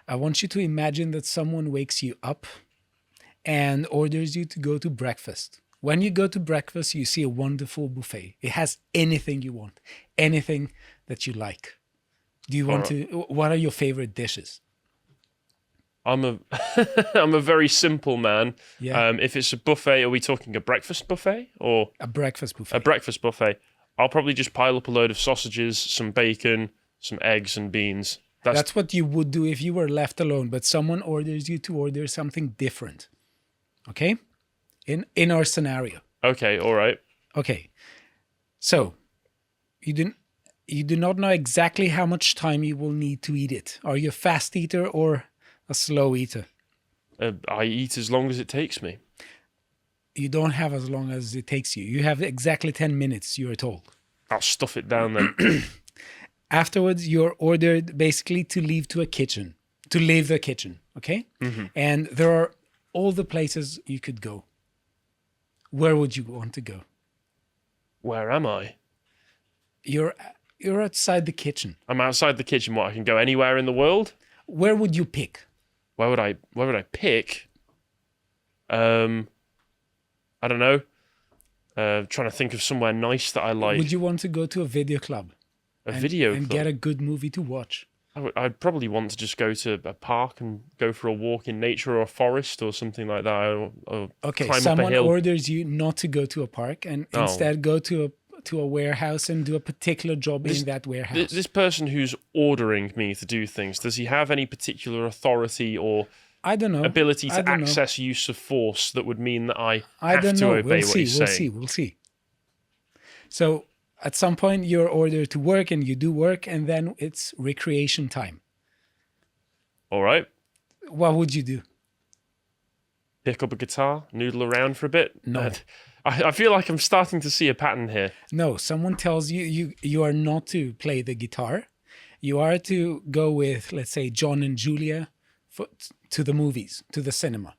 I want you to imagine that someone wakes you up and orders you to go to breakfast. When you go to breakfast, you see a wonderful buffet. It has anything you want, anything that you like. Do you want to? What are your favorite dishes? I'm a I'm a very simple man. Yeah, If it's a buffet, are we talking a breakfast buffet or a breakfast a buffet. breakfast buffet? I'll probably just pile up a load of sausages, some bacon, some eggs and beans. That's what you would do if you were left alone, but someone orders you to order something different. Okay? In our scenario. Okay, all right. Okay. So, you do not know exactly how much time you will need to eat it. Are you a fast eater or a slow eater? I eat as long as it takes me. You don't have as long as it takes you. You have exactly 10 minutes, you are told. I'll stuff it down then. Afterwards, you're ordered basically to leave the kitchen, okay? And there are all the places you could go. Where would you want to go? Where am I? You're outside the kitchen. I'm outside the kitchen. What, I can go anywhere in the world? Where would you pick? Where would I pick? I don't know. Trying to think of somewhere nice that I like. Would you want to go to a video club? Video and club? get a good movie to watch? I'd probably want to just go to a park and go for a walk in nature or a forest or something like that. Or Okay, climb up a someone hill. orders you not to go to a park and instead go to a warehouse and do a particular job in that warehouse. This person who's ordering me to do things, does he have any particular authority or I don't know. ability to access use of force that would mean that I have don't to know. obey what he's saying? We'll see. So at some point you're ordered to work and you do work and then it's recreation time. All right. What would you do? Pick up a guitar, noodle around for a bit? No. I feel like I'm starting to see a pattern here. No, someone tells you are not to play the guitar. You are to go with, let's say, John and Julia to the movies, to the cinema.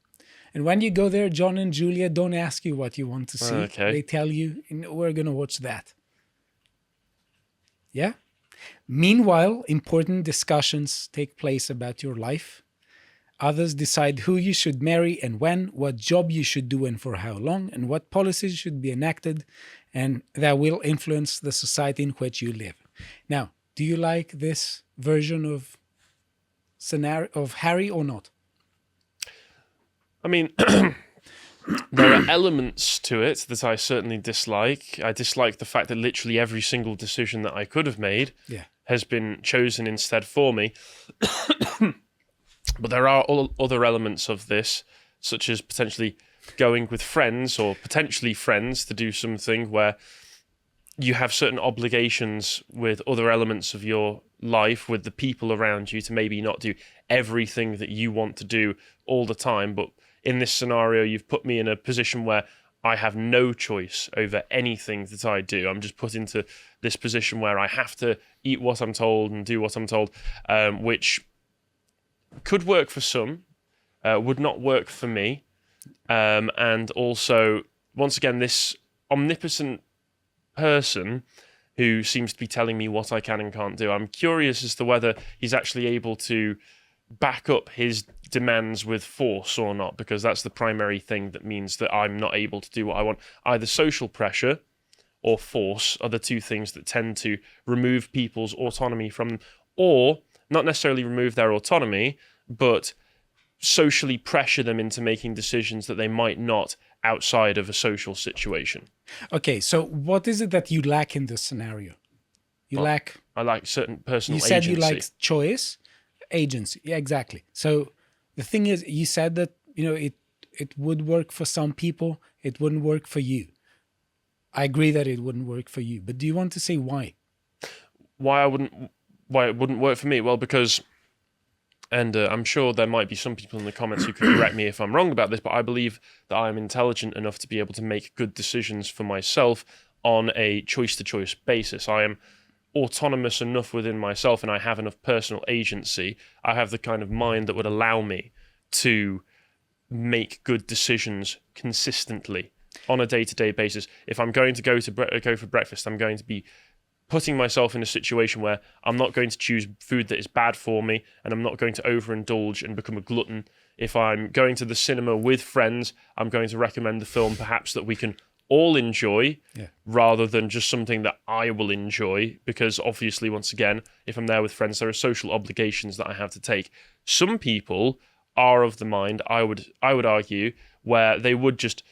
And when you go there, John and Julia don't ask you what you want to see. Okay. They tell you, we're going to watch that. Yeah? Meanwhile, important discussions take place about your life. Others decide who you should marry and when, what job you should do and for how long, and what policies should be enacted, and that will influence the society in which you live. Now, do you like this version of scenario of Harry or not? I mean, there are elements to it that I certainly dislike. I dislike the fact that literally every single decision that I could have made has been chosen instead for me. But there are other elements of this, such as potentially going with friends or potentially friends to do something where you have certain obligations with other elements of your life, with the people around you, to maybe not do everything that you want to do all the time. But in this scenario, you've put me in a position where I have no choice over anything that I do. I'm just put into this position where I have to eat what I'm told and do what I'm told, which could work for some, would not work for me. And also, once again, this omnipotent person who seems to be telling me what I can and can't do. I'm curious as to whether he's actually able to back up his demands with force or not, because that's the primary thing that means that I'm not able to do what I want. Either social pressure or force are the two things that tend to remove people's autonomy from them, or not necessarily remove their autonomy, but socially pressure them into making decisions that they might not outside of a social situation. Okay, so what is it that you lack in this scenario? I like certain personal agency. You said agency. you like choice, agency. Yeah, exactly. So the thing is, you said that, it would work for some people, it wouldn't work for you. I agree that it wouldn't work for you, but do you want to say why? Why it wouldn't work for me? Well, because, and I'm sure there might be some people in the comments who could correct me if I'm wrong about this, but I believe that I'm intelligent enough to be able to make good decisions for myself on a choice-to-choice basis. I am autonomous enough within myself, and I have enough personal agency. I have the kind of mind that would allow me to make good decisions consistently on a day-to-day basis. If I'm going to go for breakfast, I'm going to be putting myself in a situation where I'm not going to choose food that is bad for me, and I'm not going to overindulge and become a glutton. If I'm going to the cinema with friends, I'm going to recommend the film perhaps that we can all enjoy, rather than just something that I will enjoy, because obviously, once again, if I'm there with friends, there are social obligations that I have to take. Some people are of the mind, I would argue, where they would just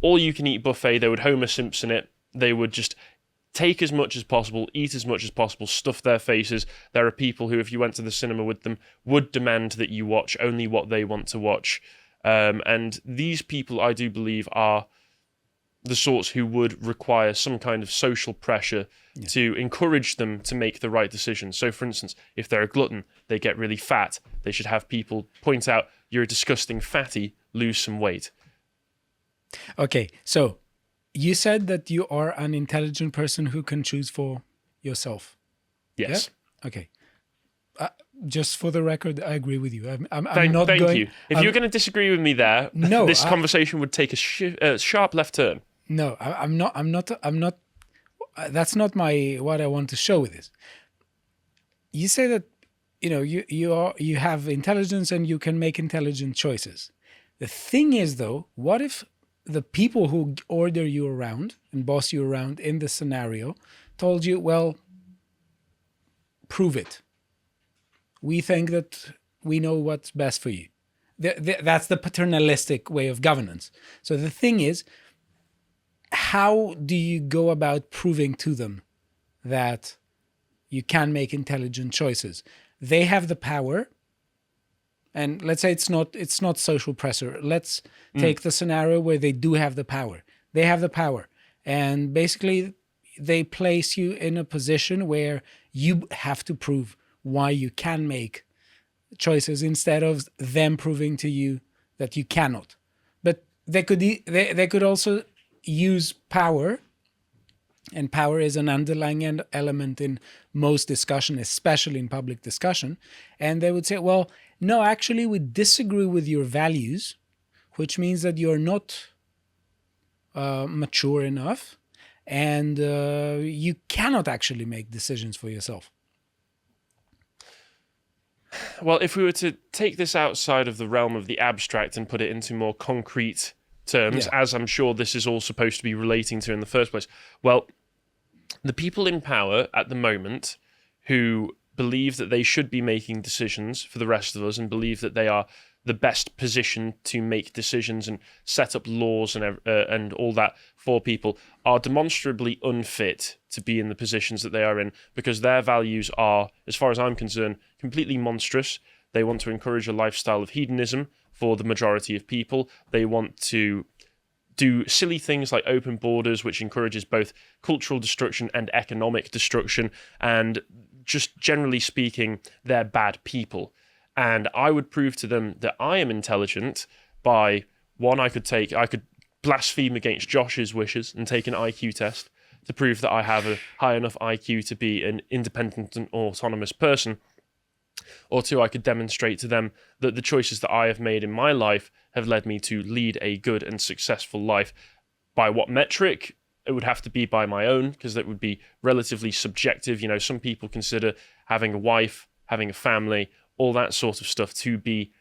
all you can eat buffet, they would Homer Simpson it, they would just take as much as possible, eat as much as possible, stuff their faces. There are people who, if you went to the cinema with them, would demand that you watch only what they want to watch. And these people, I do believe, are the sorts who would require some kind of social pressure to encourage them to make the right decision. So, for instance, if they're a glutton, they get really fat, they should have people point out, you're a disgusting fatty, lose some weight. Okay, so you said that you are an intelligent person who can choose for yourself. Yes. Yeah? Okay. Just for the record, I agree with you. I'm Thank not going. you. If you're going to disagree with me there, No, this conversation would take a sharp left turn. No, I'm not. I'm not. That's not what I want to show with this. You say that you have intelligence and you can make intelligent choices. The thing is, though, what if the people who order you around and boss you around in the scenario told you, well, prove it. We think that we know what's best for you. That's the paternalistic way of governance. So the thing is, how do you go about proving to them that you can make intelligent choices? They have the power. And let's say it's not social pressure. Let's take the scenario where they do have the power. They have the power. And basically, they place you in a position where you have to prove why you can make choices instead of them proving to you that you cannot. But they could also use power, and power is an underlying element in most discussion, especially in public discussion. And they would say, well, no, actually, we disagree with your values, which means that you're not mature enough, and you cannot actually make decisions for yourself. Well, if we were to take this outside of the realm of the abstract and put it into more concrete terms, as I'm sure this is all supposed to be relating to in the first place, well, the people in power at the moment who believe that they should be making decisions for the rest of us and believe that they are the best position to make decisions and set up laws and all that for people are demonstrably unfit to be in the positions that they are in, because their values are, as far as I'm concerned, completely monstrous. They want to encourage a lifestyle of hedonism for the majority of people. They want to do silly things like open borders, which encourages both cultural destruction and economic destruction. And just generally speaking, they're bad people. And I would prove to them that I am intelligent by, one, I could blaspheme against Josh's wishes and take an IQ test to prove that I have a high enough IQ to be an independent and autonomous person. Or two, I could demonstrate to them that the choices that I have made in my life have led me to lead a good and successful life. By what metric? It would have to be by my own, because that would be relatively subjective. You know, some people consider having a wife, having a family, all that sort of stuff to be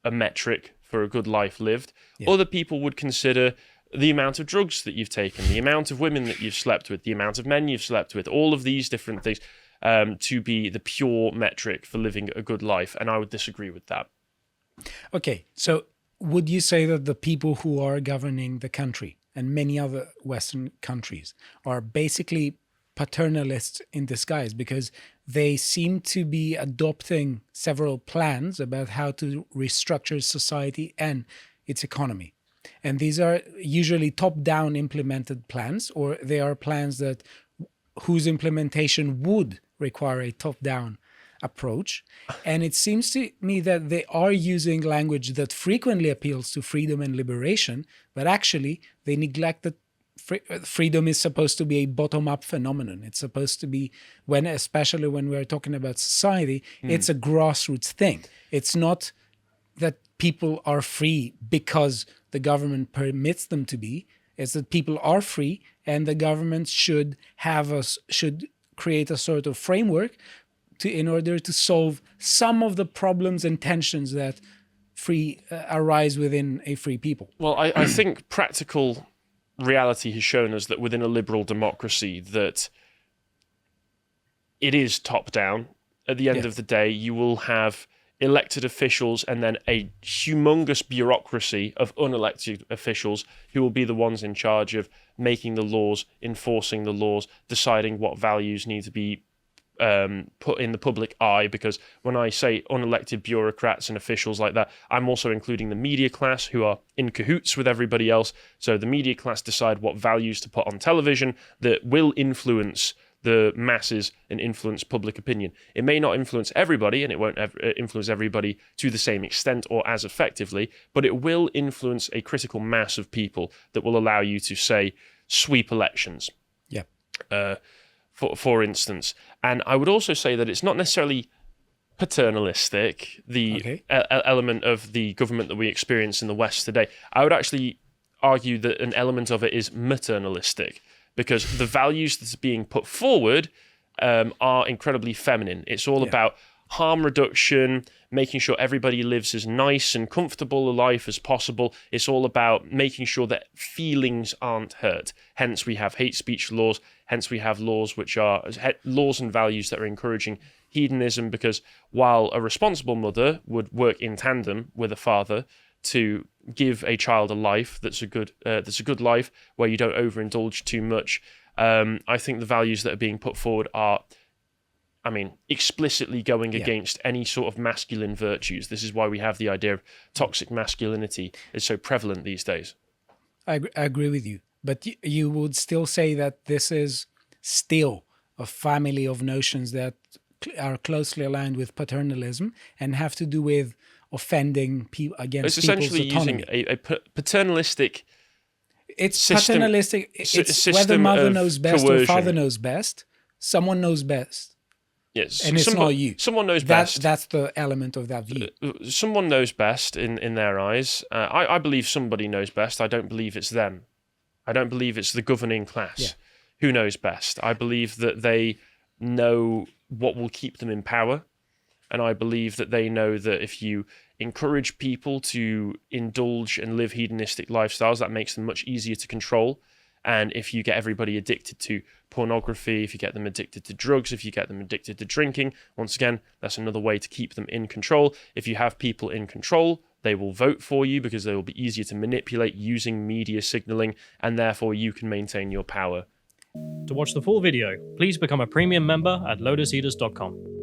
a metric for a good life lived. Yeah. Other people would consider the amount of drugs that you've taken, the amount of women that you've slept with, the amount of men you've slept with, all of these different things to be the pure metric for living a good life. And I would disagree with that. Okay, so would you say that the people who are governing the country and many other Western countries are basically paternalists in disguise, because they seem to be adopting several plans about how to restructure society and its economy? And these are usually top-down implemented plans, or they are plans whose implementation would require a top-down approach. And it seems to me that they are using language that frequently appeals to freedom and liberation, but actually they neglect that freedom is supposed to be a bottom-up phenomenon. It's supposed to be, especially when we're talking about society, it's a grassroots thing. It's not that people are free because the government permits them to be. It's that people are free, and the government should create a sort of framework in order to solve some of the problems and tensions that arise within a free people. Well, I think practical reality has shown us that within a liberal democracy that it is top down. At the end of the day, you will have elected officials and then a humongous bureaucracy of unelected officials who will be the ones in charge of making the laws, enforcing the laws, deciding what values need to be put in the public eye. Because when I say unelected bureaucrats and officials like that, I'm also including the media class who are in cahoots with everybody else. So the media class decide what values to put on television that will influence the masses and influence public opinion. It may not influence everybody, and it won't influence everybody to the same extent or as effectively, but it will influence a critical mass of people that will allow you to, say, sweep elections. Yeah. For instance. And I would also say that it's not necessarily paternalistic, the element of the government that we experience in the West today. I would actually argue that an element of it is maternalistic, because the values that are being put forward are incredibly feminine. It's all about harm reduction, making sure everybody lives as nice and comfortable a life as possible. It's all about making sure that feelings aren't hurt. Hence, we have hate speech laws. Hence, we have laws which are laws and values that are encouraging hedonism, because while a responsible mother would work in tandem with a father to give a child a life that's a good life where you don't overindulge too much, I think the values that are being put forward are, explicitly going against any sort of masculine virtues. This is why we have the idea of toxic masculinity is so prevalent these days. I agree with you. But you would still say that this is still a family of notions that are closely aligned with paternalism and have to do with offending people against It's people's essentially autonomy. using a paternalistic It's system, paternalistic. It's system whether mother of knows best coercion. or father knows best. Someone knows best. Yes, And it's not you. Someone knows best. That's the element of that view. Someone knows best in their eyes. I believe somebody knows best. I don't believe it's them. I don't believe it's the governing class who knows best. I believe that they know what will keep them in power. And I believe that they know that if you encourage people to indulge and live hedonistic lifestyles, that makes them much easier to control. And if you get everybody addicted to pornography, if you get them addicted to drugs, if you get them addicted to drinking, once again, that's another way to keep them in control. If you have people in control, they will vote for you because they will be easier to manipulate using media signaling, and therefore you can maintain your power. To watch the full video, please become a premium member at lotuseaters.com.